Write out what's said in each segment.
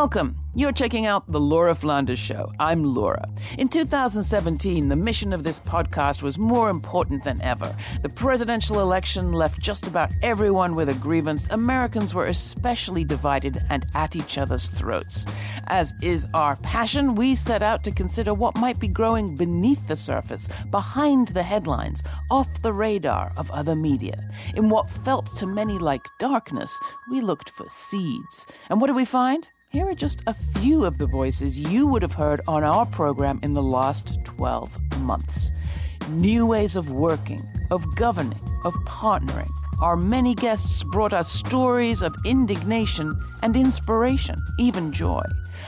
Welcome. You're checking out The Laura Flanders Show. I'm Laura. In 2017, the mission of this podcast was more important than ever. The presidential election left just about everyone with a grievance. Americans were especially divided and at each other's throats. As is our passion, we set out to consider what might be growing beneath the surface, behind the headlines, off the radar of other media. In what felt to many like darkness, we looked for seeds. And what did we find? Here are just a few of the voices you would have heard on our program in the last 12 months. New ways of working, of governing, of partnering. Our many guests brought us stories of indignation and inspiration, even joy.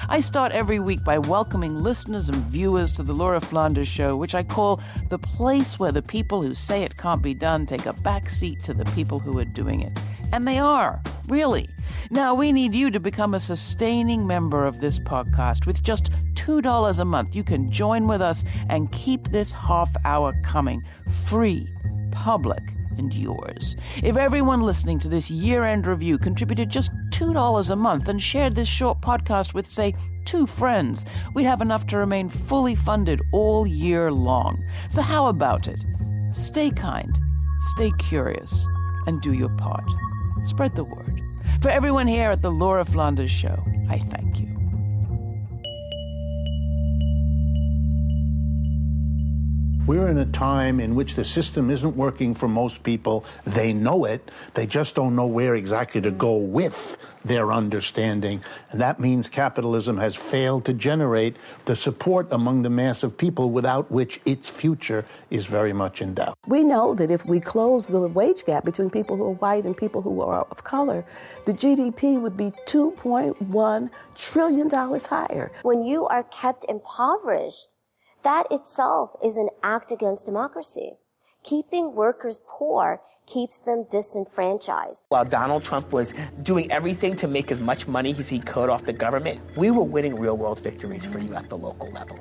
I start every week by welcoming listeners and viewers to the Laura Flanders Show, which I call the place where the people who say it can't be done take a back seat to the people who are doing it. And they are, really. Now, we need you to become a sustaining member of this podcast. With just $2 a month, you can join with us and keep this half hour coming, free, public, and yours. If everyone listening to this year-end review contributed just $2 a month and shared this short podcast with, say, 2 friends, we'd have enough to remain fully funded all year long. So how about it? Stay kind, stay curious, and do your part. Spread the word. For everyone here at the Laura Flanders Show, I thank you. We're in a time in which the system isn't working for most people. They know it. They just don't know where exactly to go with their understanding. And that means capitalism has failed to generate the support among the mass of people without which its future is very much in doubt. We know that if we close the wage gap between people who are white and people who are of color, the GDP would be $2.1 trillion higher. When you are kept impoverished, that itself is an act against democracy. Keeping workers poor keeps them disenfranchised. While Donald Trump was doing everything to make as much money as he could off the government, we were winning real-world victories for you at the local level.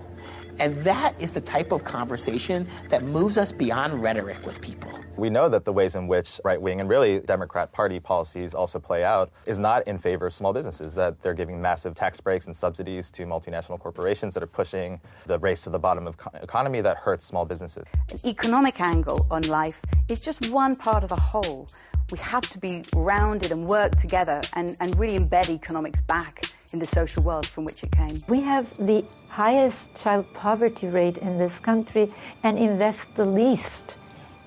And that is the type of conversation that moves us beyond rhetoric with people. We know that the ways in which right-wing and really Democrat Party policies also play out is not in favor of small businesses, that they're giving massive tax breaks and subsidies to multinational corporations that are pushing the race to the bottom of economy that hurts small businesses. An economic angle on life is just one part of the whole. We have to be rounded and work together and really embed economics back in the social world from which it came. We have the highest child poverty rate in this country and invest the least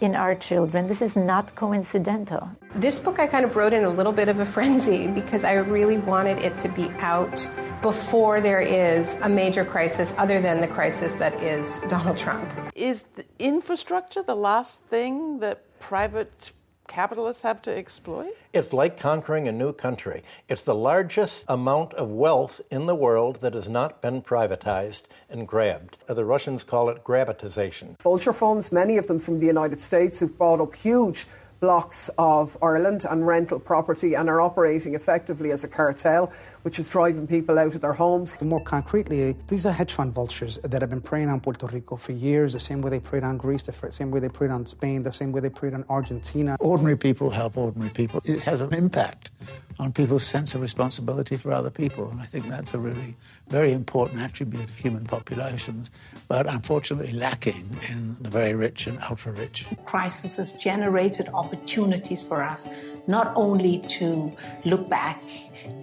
in our children. This is not coincidental. This book I kind of wrote in a little bit of a frenzy because I really wanted it to be out before there is a major crisis other than the crisis that is Donald Trump. Is the infrastructure the last thing that private capitalists have to exploit? It's like conquering a new country. It's the largest amount of wealth in the world that has not been privatized and grabbed. The Russians call it grabitization. Vulture funds, many of them from the United States, who've bought up huge blocks of Ireland and rental property and are operating effectively as a cartel, which is driving people out of their homes. More concretely, these are hedge fund vultures that have been preying on Puerto Rico for years, the same way they preyed on Greece, the same way they preyed on Spain, the same way they preyed on Argentina. Ordinary people help ordinary people. It has an impact on people's sense of responsibility for other people, and I think that's a really very important attribute of human populations, but unfortunately lacking in the very rich and ultra-rich. Crisis has generated opportunities for us not only to look back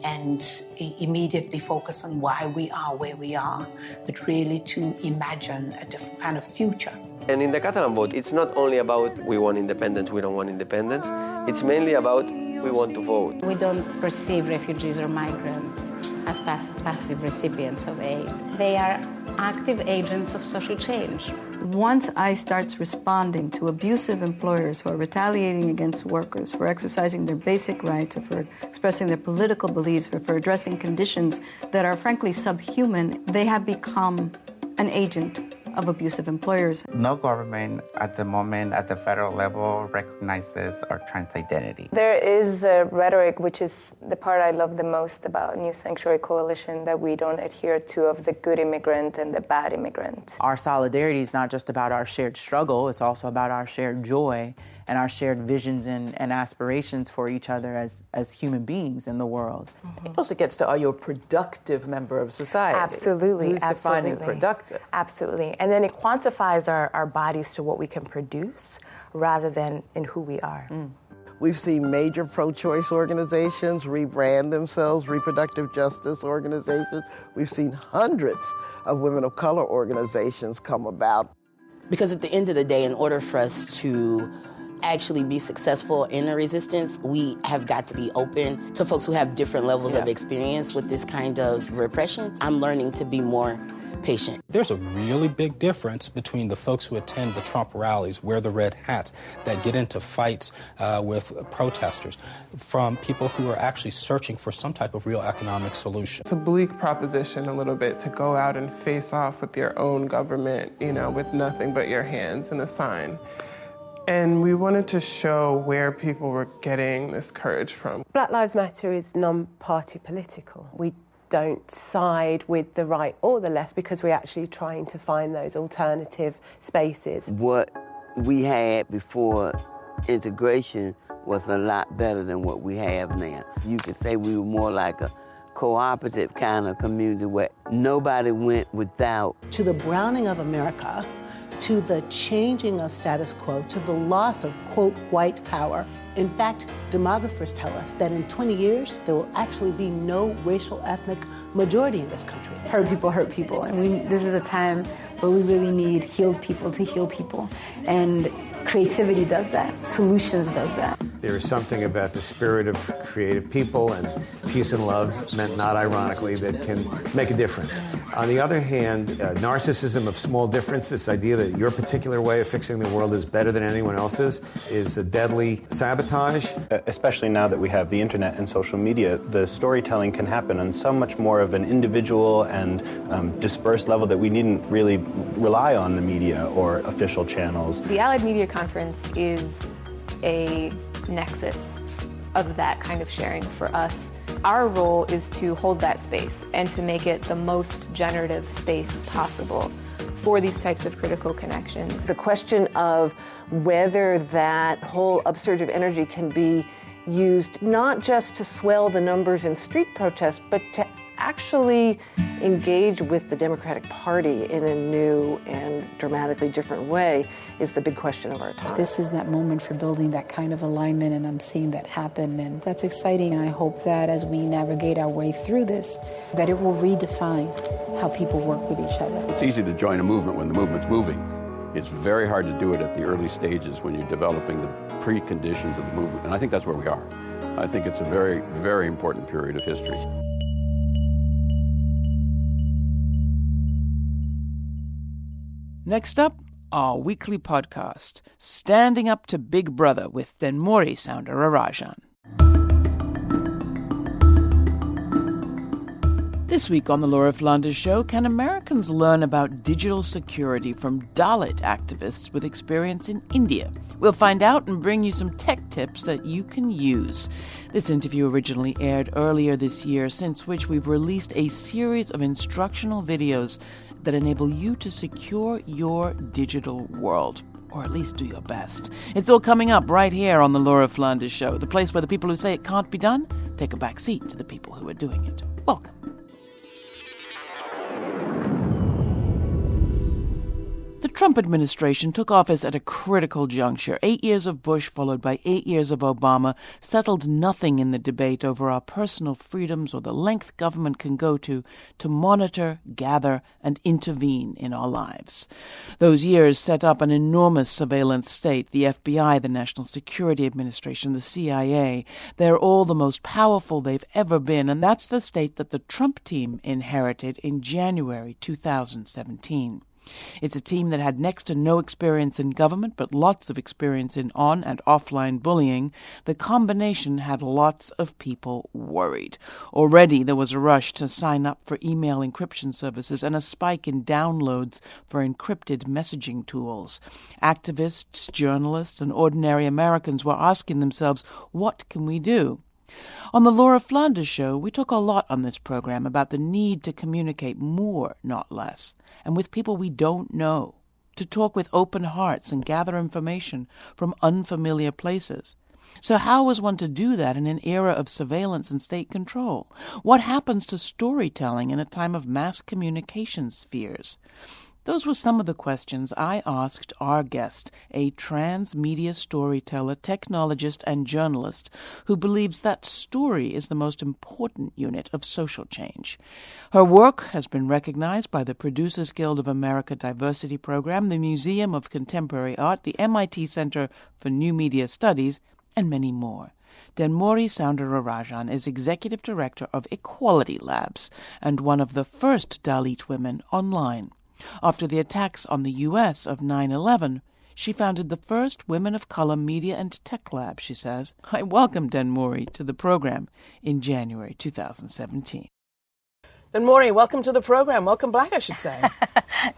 and immediately focus on why we are where we are, but really to imagine a different kind of future. And in the Catalan vote, it's not only about we want independence, we don't want independence. It's mainly about we want to vote. We don't perceive refugees or migrants as passive recipients of aid. They are active agents of social change. Once ICE starts responding to abusive employers who are retaliating against workers for exercising their basic rights, or for expressing their political beliefs, or for addressing conditions that are frankly subhuman, they have become an agent of abusive employers. No government at the moment at the federal level recognizes our trans identity. There is a rhetoric, which is the part I love the most about New Sanctuary Coalition, that we don't adhere to, of the good immigrant and the bad immigrant. Our solidarity is not just about our shared struggle, it's also about our shared joy and our shared visions and aspirations for each other as human beings in the world. It also gets to, are you a productive member of society? Absolutely. Who's defining productive? Absolutely. And then it quantifies our bodies to what we can produce rather than in who we are. We've seen major pro-choice organizations rebrand themselves, reproductive justice organizations. We've seen hundreds of women of color organizations come about. Because at the end of the day, in order for us to actually be successful in the resistance, we have got to be open to folks who have different levels of experience with this kind of repression. I'm learning to be more patient. There's a really big difference between the folks who attend the Trump rallies, wear the red hats, that get into fights with protesters, from people who are actually searching for some type of real economic solution. It's a bleak proposition a little bit to go out and face off with your own government, with nothing but your hands and a sign. And we wanted to show where people were getting this courage from. Black Lives Matter is non-party political. We don't side with the right or the left because we're actually trying to find those alternative spaces. What we had before integration was a lot better than what we have now. You could say we were more like a cooperative kind of community where nobody went without. To the browning of America, to the changing of status quo, to the loss of, quote, white power. In fact, demographers tell us that in 20 years, there will actually be no racial ethnic majority in this country. Hurt people, and this is a time where we really need healed people to heal people. And creativity does that. Solutions does that. There is something about the spirit of creative people and peace and love, meant not ironically, that can make a difference. On the other hand, narcissism of small difference, this idea that your particular way of fixing the world is better than anyone else's, is a deadly sabotage. Especially now that we have the internet and social media, the storytelling can happen on so much more of an individual and dispersed level that we needn't really rely on the media or official channels. The Allied Media Conference is a nexus of that kind of sharing for us. Our role is to hold that space and to make it the most generative space possible for these types of critical connections. The question of whether that whole upsurge of energy can be used not just to swell the numbers in street protests, but to actually engage with the Democratic Party in a new and dramatically different way is the big question of our time. This is that moment for building that kind of alignment, and I'm seeing that happen, and that's exciting. And I hope that as we navigate our way through this, that it will redefine how people work with each other. It's easy to join a movement when the movement's moving. It's very hard to do it at the early stages when you're developing the preconditions of the movement, and I think that's where we are. I think it's a very, very important period of history. Next up, our weekly podcast, Standing Up to Big Brother with Denmori Soundarajan. This week on the Laura Flanders Show, can Americans learn about digital security from Dalit activists with experience in India? We'll find out and bring you some tech tips that you can use. This interview originally aired earlier this year, since which we've released a series of instructional videos that enable you to secure your digital world. Or at least do your best. It's all coming up right here on the Laura Flanders Show, the place where the people who say it can't be done take a back seat to the people who are doing it. Welcome. The Trump administration took office at a critical juncture. 8 years of Bush, followed by 8 years of Obama, settled nothing in the debate over our personal freedoms or the length government can go to monitor, gather, and intervene in our lives. Those years set up an enormous surveillance state, the FBI, the National Security Administration, the CIA. They're all the most powerful they've ever been, and that's the state that the Trump team inherited in January 2017. It's a team that had next to no experience in government, but lots of experience in on- and offline bullying. The combination had lots of people worried. Already there was a rush to sign up for email encryption services and a spike in downloads for encrypted messaging tools. Activists, journalists, and ordinary Americans were asking themselves, what can we do? On the Laura Flanders Show, we talk a lot on this program about the need to communicate more, not less, and with people we don't know, to talk with open hearts and gather information from unfamiliar places. So how is one to do that in an era of surveillance and state control? What happens to storytelling in a time of mass communications fears? Those were some of the questions I asked our guest, a transmedia storyteller, technologist, and journalist who believes that story is the most important unit of social change. Her work has been recognized by the Producers Guild of America Diversity Program, the Museum of Contemporary Art, the MIT Center for New Media Studies, and many more. Denmori Soundararajan is Executive Director of Equality Labs and one of the first Dalit women online. After the attacks on the U.S. of 9/11, she founded the first Women of Color Media and Tech Lab, she says. I welcomed Denmori to the program in January 2017. Denmori, welcome to the program. Welcome back, I should say.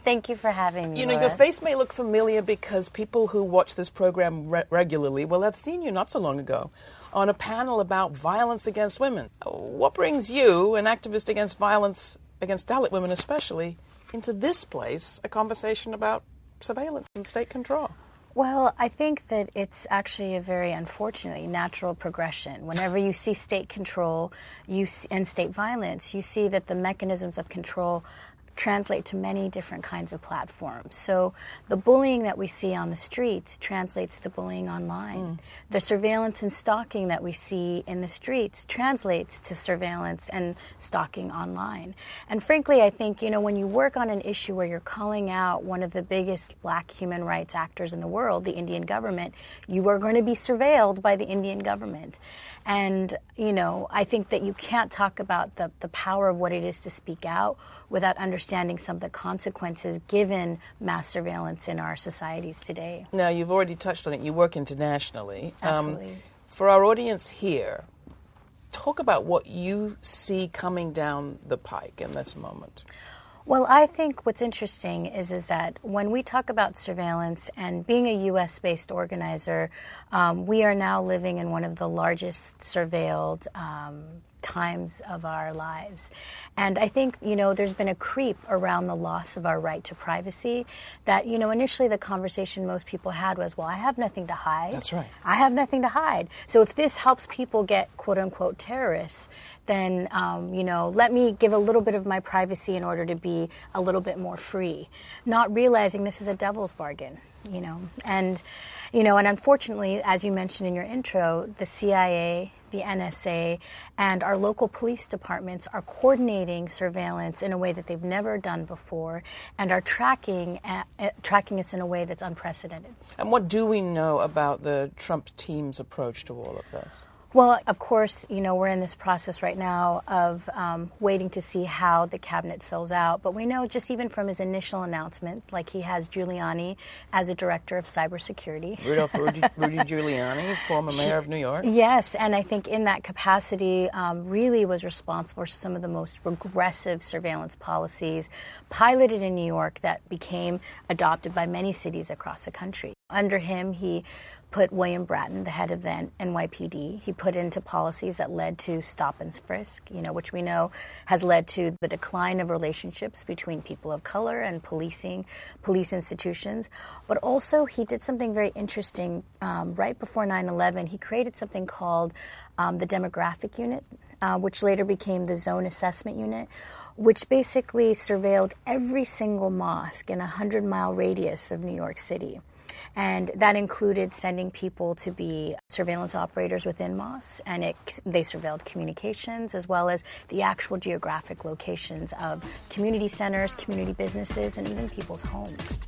Thank you for having me, You know, Laura. your face may look familiar because people who watch this program regularly will have seen you not so long ago on a panel about violence against women. What brings you, an activist against violence against Dalit women especially, into this place, a conversation about surveillance and state control? Well, I think that it's actually a very, unfortunately, natural progression. Whenever you see state control and state violence, you see that the mechanisms of control translate to many different kinds of platforms. So the bullying that we see on the streets translates to bullying online. The surveillance and stalking that we see in the streets translates to surveillance and stalking online. And frankly, I think, you know, when you work on an issue where you're calling out one of the biggest black human rights actors in the world, the Indian government, you are going to be surveilled by the Indian government. And, you know, I think that you can't talk about the power of what it is to speak out without understanding some of the consequences given mass surveillance in our societies today. Now, you've already touched on it. You work internationally. Absolutely. For our audience here, talk about what you see coming down the pike in this moment. Well, I think what's interesting is that when we talk about surveillance and being a U.S.-based organizer, we are now living in one of the largest surveilled times of our lives. And I think, you know, there's been a creep around the loss of our right to privacy that, you know, initially the conversation most people had was, well, I have nothing to hide. That's right. I have nothing to hide. So if this helps people get, quote unquote, terrorists, then, you know, let me give a little bit of my privacy in order to be a little bit more free, not realizing this is a devil's bargain, you know. And, you know, and unfortunately, as you mentioned in your intro, the CIA, the NSA, and our local police departments are coordinating surveillance in a way that they've never done before and are tracking us in a way that's unprecedented. And what do we know about the Trump team's approach to all of this? Well, of course, you know, we're in this process right now of waiting to see how the cabinet fills out. But we know just even from his initial announcement, like he has Giuliani as a director of cybersecurity. Rudy Giuliani, former mayor of New York. Yes, and I think in that capacity really was responsible for some of the most regressive surveillance policies piloted in New York that became adopted by many cities across the country. Under him, he put William Bratton, the head of the NYPD, he put into policies that led to stop and frisk, you know, which we know has led to the decline of relationships between people of color and police institutions. But also he did something very interesting right before 9/11. He created something called the Demographic Unit, which later became the Zone Assessment Unit, which basically surveilled every single mosque in a 100-mile radius of New York City. And that included sending people to be surveillance operators within mosques, and they surveilled communications as well as the actual geographic locations of community centers, community businesses, and even people's homes.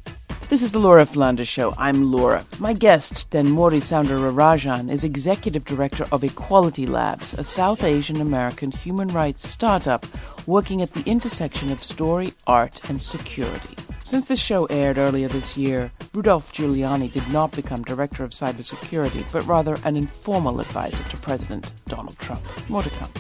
This is the Laura Flanders Show. I'm Laura. My guest, Denmori Soundararajan, is Executive Director of Equality Labs, a South Asian American human rights startup working at the intersection of story, art, and security. Since this show aired earlier this year, Rudolph Giuliani did not become Director of Cybersecurity, but rather an informal advisor to President Donald Trump. More to come.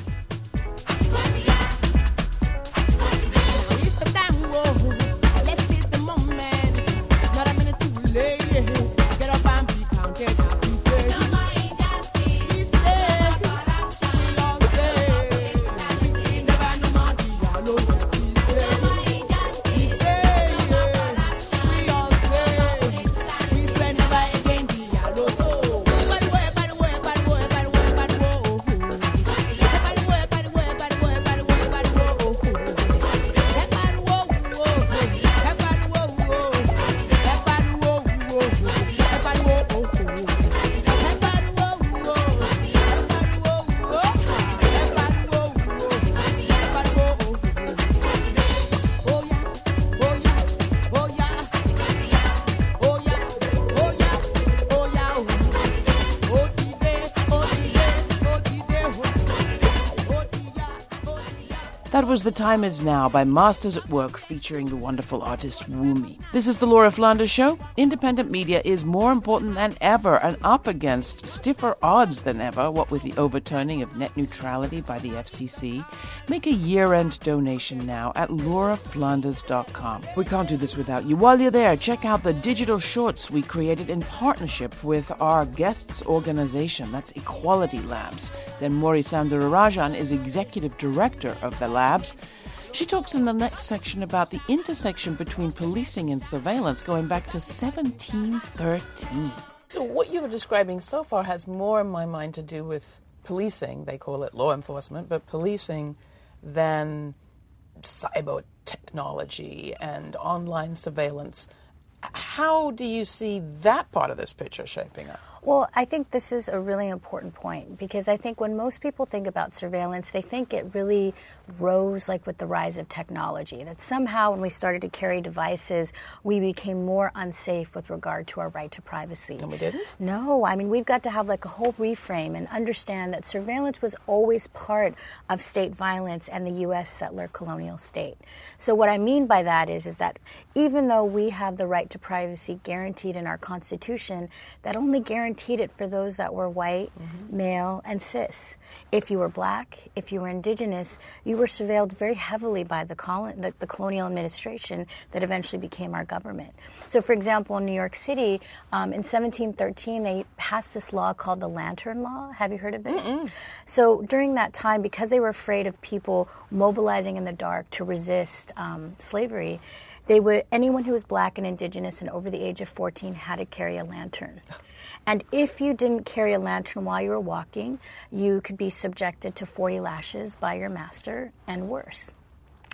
That was The Time Is Now by Masters at Work, featuring the wonderful artist Wumi. This is the Laura Flanders Show. Independent media is more important than ever and up against stiffer odds than ever, what with the overturning of net neutrality by the FCC. Make a year-end donation now at lauraflanders.com. We can't do this without you. While you're there, check out the digital shorts we created in partnership with our guests organization. That's Equality Labs. Then Mori Soundararajan is executive director of the lab. She talks in the next section about the intersection between policing and surveillance going back to 1713. So what you were describing so far has more in my mind to do with policing, they call it law enforcement, but policing than cyber technology and online surveillance. How do you see that part of this picture shaping up? Well, I think this is a really important point, because I think when most people think about surveillance, they think it really rose like with the rise of technology, that somehow when we started to carry devices, we became more unsafe with regard to our right to privacy. And we didn't? No, I mean, we've got to have like a whole reframe and understand that surveillance was always part of state violence and the U.S. settler colonial state. So what I mean by that is that even though we have the right to privacy guaranteed in our Constitution, that only guaranteed it for those that were white, male, and cis. If you were black, if you were indigenous, you were surveilled very heavily by the colonial administration that eventually became our government. So, for example, in New York City, in 1713, they passed this law called the Lantern Law. Have you heard of this? So during that time, because they were afraid of people mobilizing in the dark to resist slavery, anyone who was black and indigenous and over the age of 14 had to carry a lantern. And if you didn't carry a lantern while you were walking, you could be subjected to 40 lashes by your master and worse.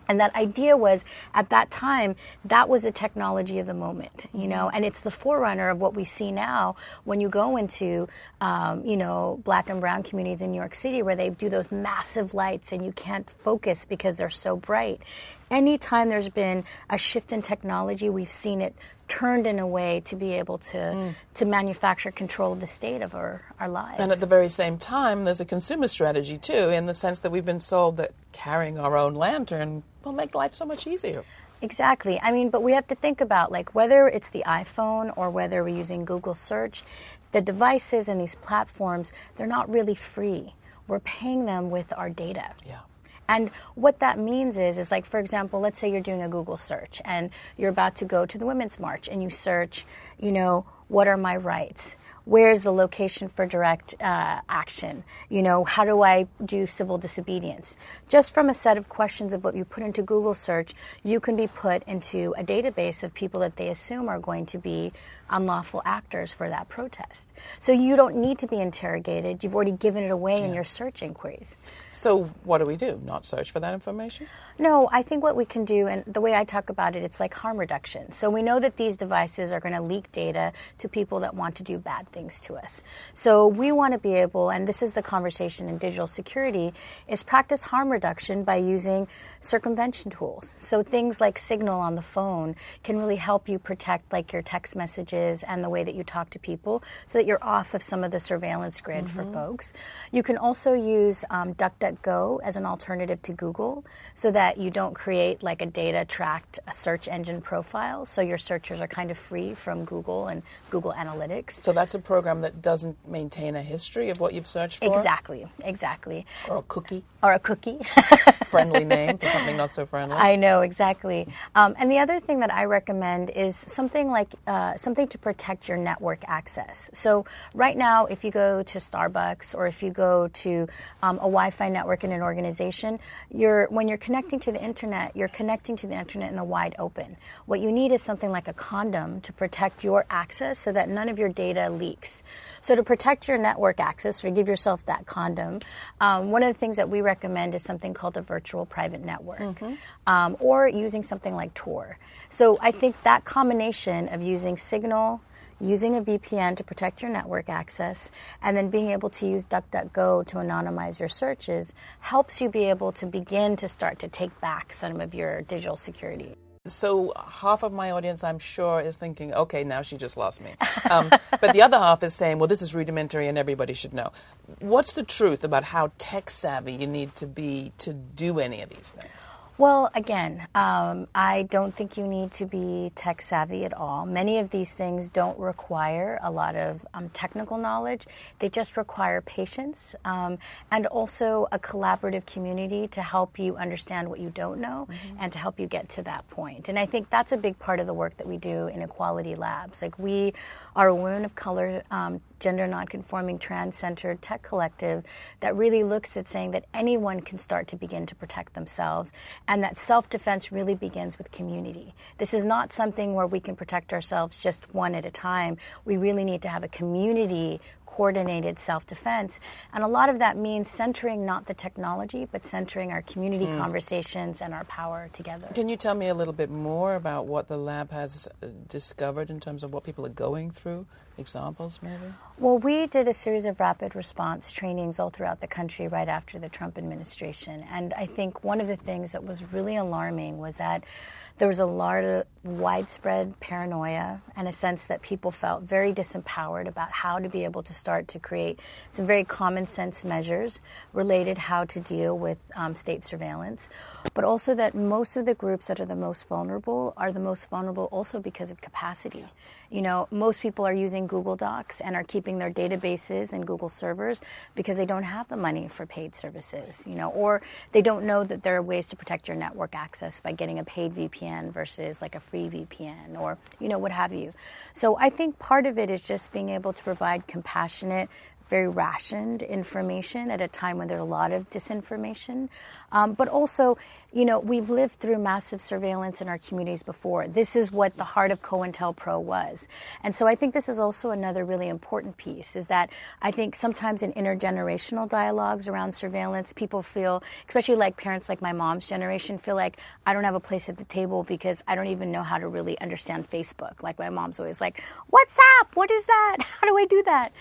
And that idea was, at that time, that was the technology of the moment, you know, and it's the forerunner of what we see now when you go into, black and brown communities in New York City where they do those massive lights and you can't focus because they're so bright. Anytime there's been a shift in technology, we've seen it turned in a way to be able to manufacture control of the state of our lives. And at the very same time, there's a consumer strategy, too, in the sense that we've been sold that carrying our own lantern will make life so much easier. Exactly. I mean, but we have to think about, like, whether it's the iPhone or whether we're using Google search, the devices and these platforms, they're not really free. We're paying them with our data. Yeah. And what that means is like, for example, let's say you're doing a Google search and you're about to go to the Women's March and you search, what are my rights? Where's the location for direct action? How do I do civil disobedience? Just from a set of questions of what you put into Google search, you can be put into a database of people that they assume are going to be unlawful actors for that protest. So you don't need to be interrogated. You've already given it away in your search inquiries. So what do we do? Not search for that information? No, I think what we can do, and the way I talk about it, it's like harm reduction. So we know that these devices are going to leak data to people that want to do bad things to us. So we want to be able, and this is the conversation in digital security, is practice harm reduction by using circumvention tools. So things like Signal on the phone can really help you protect like your text messages and the way that you talk to people so that you're off of some of the surveillance grid for folks. You can also use DuckDuckGo as an alternative to Google so that you don't create like a data tracked search engine profile. So your searchers are kind of free from Google and Google Analytics. So that's a program that doesn't maintain a history of what you've searched for? Exactly. Or a cookie. Friendly name for something not so friendly. I know, exactly. And the other thing that I recommend is something like something to protect your network access. So right now, if you go to Starbucks or if you go to a Wi-Fi network in an organization, when you're connecting to the internet, you're connecting to the internet in the wide open. What you need is something like a condom to protect your access so that none of your data leaks. So to protect your network access, or give yourself that condom, one of the things that we recommend is something called a virtual private network, or using something like Tor. So I think that combination of using Signal, using a VPN to protect your network access, and then being able to use DuckDuckGo to anonymize your searches helps you be able to begin to start to take back some of your digital security. So half of my audience, I'm sure, is thinking, okay, now she just lost me. But the other half is saying, well, this is rudimentary and everybody should know. What's the truth about how tech savvy you need to be to do any of these things? Well, again, I don't think you need to be tech savvy at all. Many of these things don't require a lot of technical knowledge. They just require patience and also a collaborative community to help you understand what you don't know and to help you get to that point. And I think that's a big part of the work that we do in Equality Labs. Like, we are a women of color, gender nonconforming, trans-centered tech collective that really looks at saying that anyone can start to begin to protect themselves, and that self-defense really begins with community. This is not something where we can protect ourselves just one at a time. We really need to have a community coordinated self-defense. And a lot of that means centering not the technology, but centering our community conversations and our power together. Can you tell me a little bit more about what the lab has discovered in terms of what people are going through? Examples, maybe? Well, we did a series of rapid response trainings all throughout the country right after the Trump administration. And I think one of the things that was really alarming was that there was a lot of widespread paranoia and a sense that people felt very disempowered about how to be able to start to create some very common sense measures related how to deal with state surveillance, but also that most of the groups that are the most vulnerable also because of capacity. You know, most people are using Google Docs and are keeping their databases in Google servers because they don't have the money for paid services, you know, or they don't know that there are ways to protect your network access by getting a paid VPN versus like a free VPN or, you know, what have you. So I think part of it is just being able to provide compassionate, very rationed information at a time when there's a lot of disinformation. But also, you know, we've lived through massive surveillance in our communities before. This is what the heart of COINTELPRO was. And so I think this is also another really important piece, is that I think sometimes in intergenerational dialogues around surveillance, people feel, especially like parents like my mom's generation, feel like I don't have a place at the table because I don't even know how to really understand Facebook. Like my mom's always like, WhatsApp, what is that? How do I do that?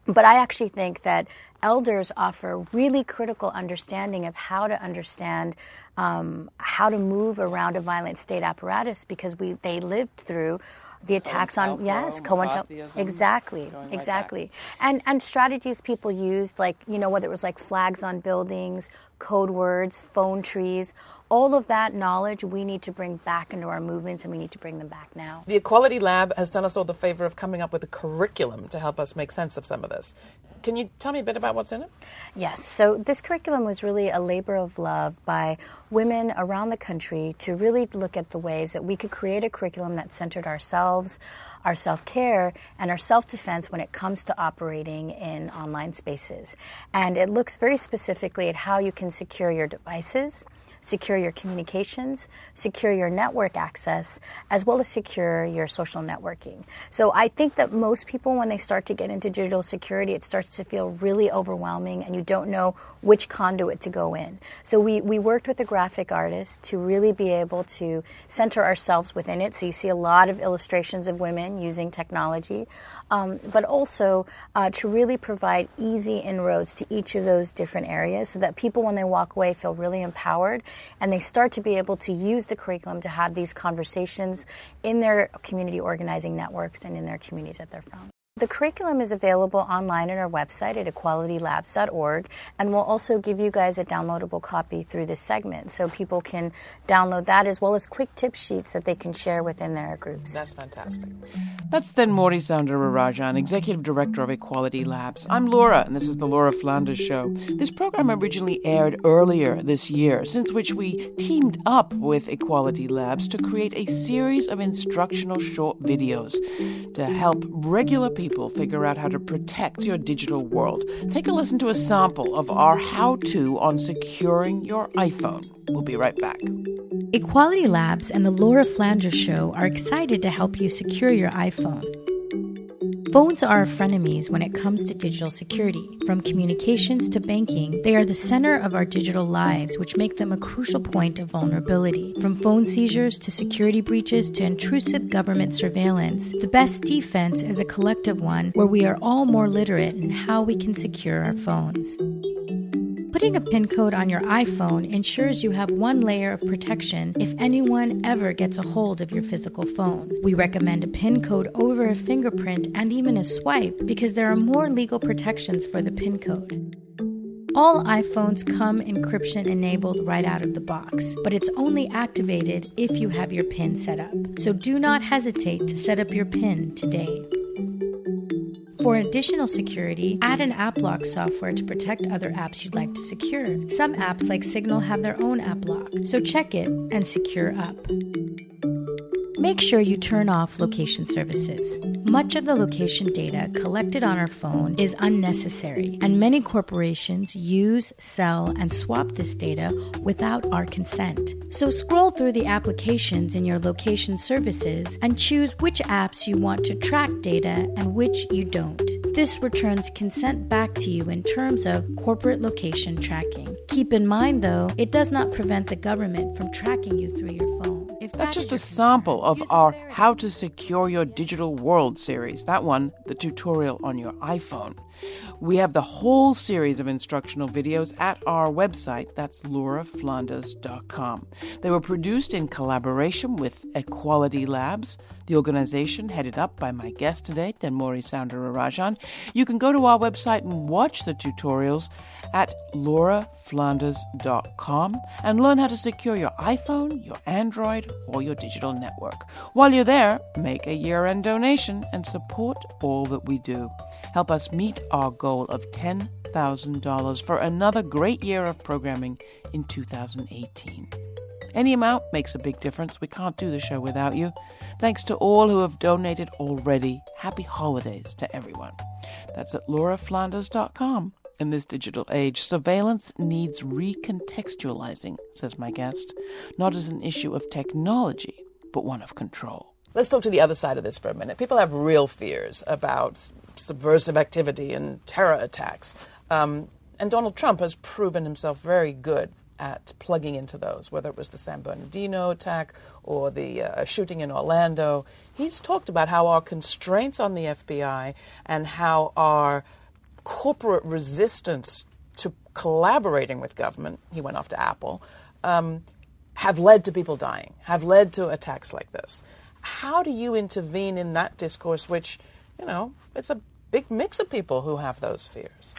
But I actually think that elders offer really critical understanding of how to understand how to move around a violent state apparatus, because they lived through the attacks on COINTELPRO. Exactly. And strategies people used, like, you know, whether it was like flags on buildings, code words, phone trees, all of that knowledge we need to bring back into our movements, and we need to bring them back now. The Equality Lab has done us all the favor of coming up with a curriculum to help us make sense of some of this. Can you tell me a bit about what's in it? Yes. So this curriculum was really a labor of love by women around the country to really look at the ways that we could create a curriculum that centered ourselves, our self-care, and our self-defense when it comes to operating in online spaces. And it looks very specifically at how you can secure your devices, secure your communications, secure your network access, as well as secure your social networking. So I think that most people, when they start to get into digital security, it starts to feel really overwhelming and you don't know which conduit to go in. So we worked with a graphic artist to really be able to center ourselves within it. So you see a lot of illustrations of women using technology, but also to really provide easy inroads to each of those different areas so that people, when they walk away, feel really empowered and they start to be able to use the curriculum to have these conversations in their community organizing networks and in their communities that they're from. The curriculum is available online on our website at equalitylabs.org, and we'll also give you guys a downloadable copy through this segment so people can download that as well as quick tip sheets that they can share within their groups. That's fantastic. That's then Rory Soundarajan, Executive Director of Equality Labs. I'm Laura, and this is the Laura Flanders Show. This program originally aired earlier this year, since which we teamed up with Equality Labs to create a series of instructional short videos to help regular people figure out how to protect your digital world. Take a listen to a sample of our how-to on securing your iPhone. We'll be right back. Equality Labs and the Laura Flanders Show are excited to help you secure your iPhone. Phones are our frenemies when it comes to digital security. From communications to banking, they are the center of our digital lives, which make them a crucial point of vulnerability. From phone seizures to security breaches to intrusive government surveillance, the best defense is a collective one where we are all more literate in how we can secure our phones. Putting a PIN code on your iPhone ensures you have one layer of protection if anyone ever gets a hold of your physical phone. We recommend a PIN code over a fingerprint and even a swipe because there are more legal protections for the PIN code. All iPhones come encryption enabled right out of the box, but it's only activated if you have your PIN set up. So do not hesitate to set up your PIN today. For additional security, add an app lock software to protect other apps you'd like to secure. Some apps like Signal have their own app lock, so check it and secure up. Make sure you turn off location services. Much of the location data collected on our phone is unnecessary, and many corporations use, sell, and swap this data without our consent. So scroll through the applications in your location services and choose which apps you want to track data and which you don't. This returns consent back to you in terms of corporate location tracking. Keep in mind, though, it does not prevent the government from tracking you through your phone. That's just a sample of our How to Secure Your Digital World series. That one, the tutorial on your iPhone. We have the whole series of instructional videos at our website. That's lauraflanders.com. They were produced in collaboration with Equality Labs, the organization headed up by my guest today, Rory Soundarajan. You can go to our website and watch the tutorials at lauraflanders.com and learn how to secure your iPhone, your Android, or your digital network. While you're there, make a year-end donation and support all that we do. Help us meet our goal of $10,000 for another great year of programming in 2018. Any amount makes a big difference. We can't do the show without you. Thanks to all who have donated already. Happy holidays to everyone. That's at lauraflanders.com. In this digital age, surveillance needs recontextualizing, says my guest, not as an issue of technology, but one of control. Let's talk to the other side of this for a minute. People have real fears about subversive activity and terror attacks. And Donald Trump has proven himself very good at plugging into those, whether it was the San Bernardino attack or the shooting in Orlando. He's talked about how our constraints on the FBI and how our corporate resistance to collaborating with government, he went off to Apple, have led to people dying, have led to attacks like this. How do you intervene in that discourse, which, you know, it's a big mix of people who have those fears?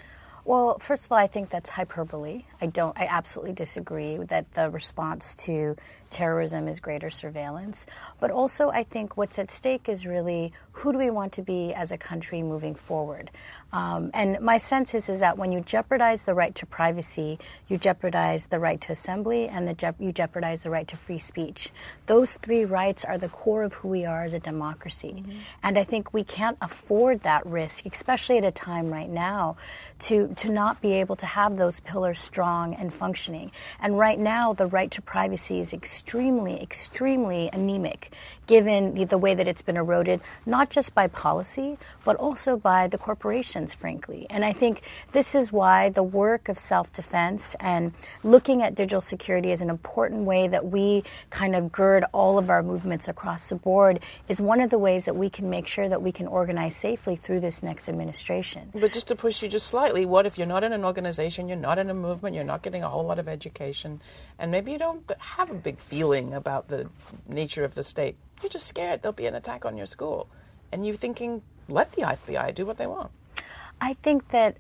Well, first of all, I think that's hyperbole. I absolutely disagree that the response to terrorism is greater surveillance. But also, I think what's at stake is really who do we want to be as a country moving forward? And my sense is that when you jeopardize the right to privacy, you jeopardize the right to assembly, and you jeopardize the right to free speech. Those three rights are the core of who we are as a democracy. Mm-hmm. And I think we can't afford that risk, especially at a time right now, to not be able to have those pillars strong strong and functioning. And right now, the right to privacy is extremely, extremely anemic, given the way that it's been eroded, not just by policy, but also by the corporations, frankly. And I think this is why the work of self-defense and looking at digital security as an important way that we kind of gird all of our movements across the board is one of the ways that we can make sure that we can organize safely through this next administration. But just to push you just slightly, what if you're not in an organization, you're not in a movement, you're not getting a whole lot of education, and maybe you don't have a big feeling about the nature of the state? You're just scared there'll be an attack on your school. And you're thinking, let the FBI do what they want. I think that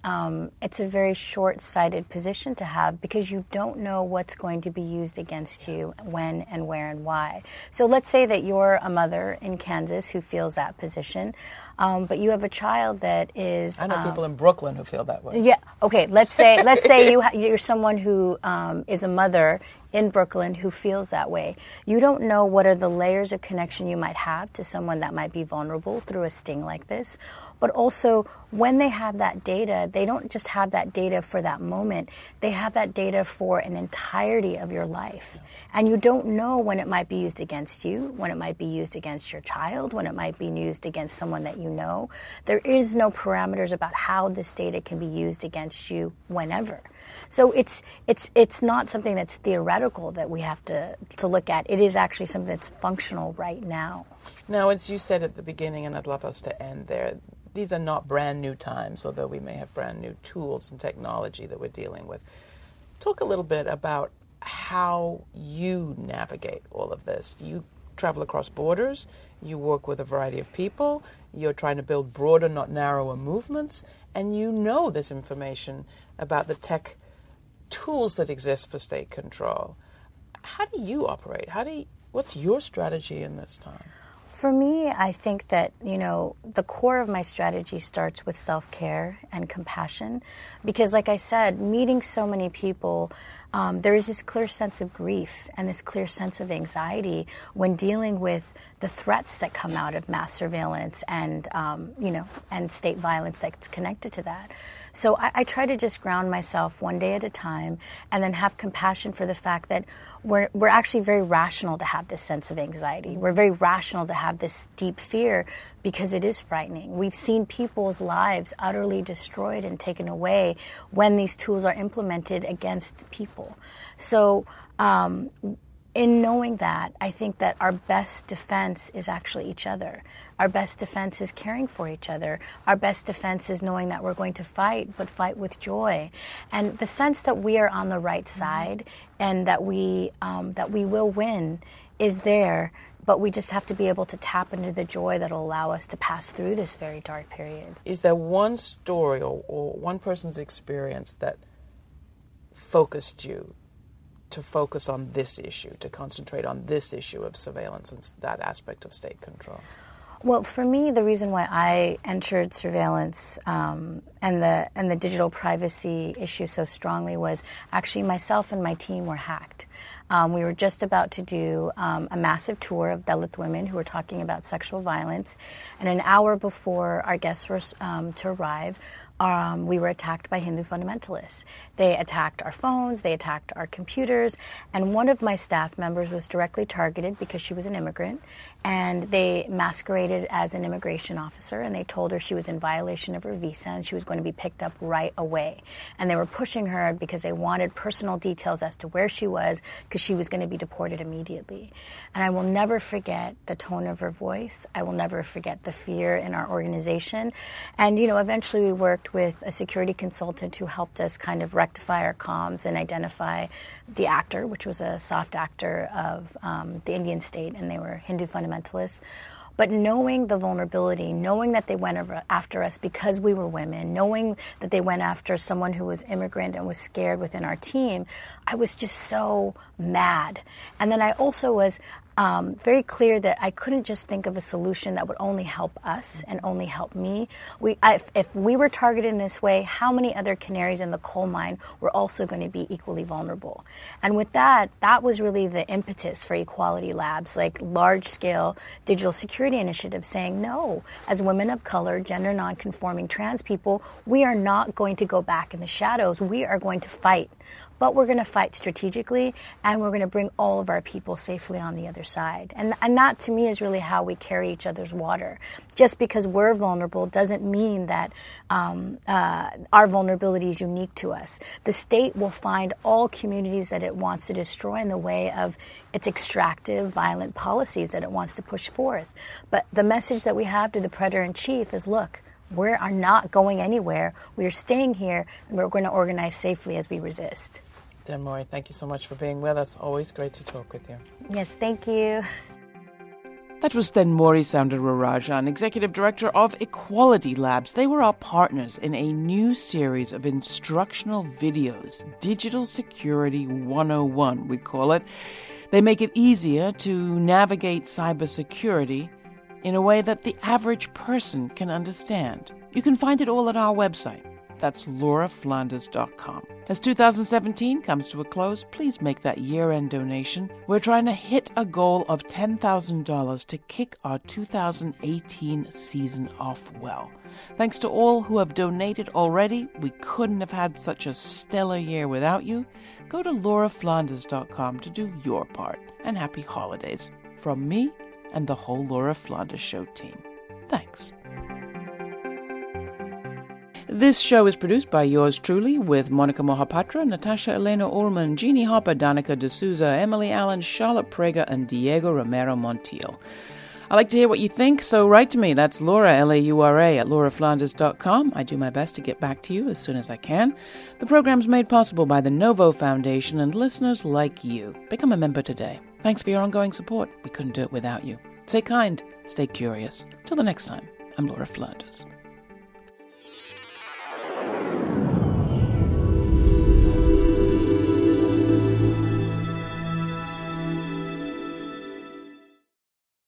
it's a very short-sighted position to have because you don't know what's going to be used against you, when and where and why. So let's say that you're a mother in Kansas who feels that position, but you have a child that is... I know people in Brooklyn who feel that way. Yeah, okay, let's say you're someone who is a mother in Brooklyn who feels that way. You don't know what are the layers of connection you might have to someone that might be vulnerable through a sting like this. But also, when they have that data, they don't just have that data for that moment. They have that data for an entirety of your life. And you don't know when it might be used against you, when it might be used against your child, when it might be used against someone that you know. There is no parameters about how this data can be used against you whenever. So it's not something that's theoretical that we have to look at. It is actually something that's functional right now. Now, as you said at the beginning, and I'd love us to end there, these are not brand new times, although we may have brand new tools and technology that we're dealing with. Talk a little bit about how you navigate all of this. You travel across borders, you work with a variety of people, you're trying to build broader, not narrower movements, and you know this information about the tech tools that exist for state control. How do you operate? What's your strategy in this time? For me, I think that, the core of my strategy starts with self-care and compassion because, like I said, meeting so many people, there is this clear sense of grief and this clear sense of anxiety when dealing with the threats that come out of mass surveillance and, and state violence that's connected to that. So I try to just ground myself one day at a time and then have compassion for the fact that we're actually very rational to have this sense of anxiety. We're very rational to have this deep fear because it is frightening. We've seen people's lives utterly destroyed and taken away when these tools are implemented against people. So in knowing that, I think that our best defense is actually each other. Our best defense is caring for each other. Our best defense is knowing that we're going to fight, but fight with joy. And the sense that we are on the right side and that we will win is there, but we just have to be able to tap into the joy that will allow us to pass through this very dark period. Is there one story or one person's experience that focused you to focus on this issue, to concentrate on this issue of surveillance and that aspect of state control? Well, for me, the reason why I entered surveillance and the digital privacy issue so strongly was actually myself and my team were hacked. We were just about to do a massive tour of Dalit women who were talking about sexual violence, and an hour before our guests were to arrive, we were attacked by Hindu fundamentalists. They attacked our phones, they attacked our computers, and one of my staff members was directly targeted because she was an immigrant, and they masqueraded as an immigration officer, and they told her she was in violation of her visa and she was going to be picked up right away. And they were pushing her because they wanted personal details as to where she was because she was going to be deported immediately. And I will never forget the tone of her voice. I will never forget the fear in our organization. And, eventually we worked with a security consultant who helped us kind of rectify our comms and identify the actor, which was a soft actor of the Indian state, and they were Hindu fundamentalists. But knowing the vulnerability, knowing that they went after us because we were women, knowing that they went after someone who was immigrant and was scared within our team, I was just so mad. And then I also was very clear that I couldn't just think of a solution that would only help us and only help me. If we were targeted in this way, how many other canaries in the coal mine were also going to be equally vulnerable? And with that was really the impetus for Equality Labs, like large-scale digital security initiatives saying, no, as women of color, gender nonconforming trans people, we are not going to go back in the shadows. We are going to fight. but we're going to fight strategically, and we're going to bring all of our people safely on the other side. And that, to me, is really how we carry each other's water. Just because we're vulnerable doesn't mean that our vulnerability is unique to us. The state will find all communities that it wants to destroy in the way of its extractive, violent policies that it wants to push forth. But the message that we have to the predator-in-chief is, look, we are not going anywhere. We are staying here, and we're going to organize safely as we resist. Maury, thank you so much for being with us. Always great to talk with you. Yes, thank you. That was Maury Soundararajan, Executive Director of Equality Labs. They were our partners in a new series of instructional videos, Digital Security 101, we call it. They make it easier to navigate cybersecurity in a way that the average person can understand. You can find it all at our website. That's lauraflanders.com. As 2017 comes to a close, please make that year-end donation. We're trying to hit a goal of $10,000 to kick our 2018 season off well. Thanks to all who have donated already. We couldn't have had such a stellar year without you. Go to lauraflanders.com to do your part. And happy holidays from me and the whole Laura Flanders Show team. Thanks. This show is produced by yours truly, with Monica Mohapatra, Natasha Elena Ullman, Jeannie Hopper, Danica D'Souza, Emily Allen, Charlotte Prager, and Diego Romero Montiel. I'd like to hear what you think, so write to me. That's Laura, L-A-U-R-A, at lauraflanders.com. I do my best to get back to you as soon as I can. The program's made possible by the Novo Foundation and listeners like you. Become a member today. Thanks for your ongoing support. We couldn't do it without you. Stay kind, stay curious. Till the next time, I'm Laura Flanders.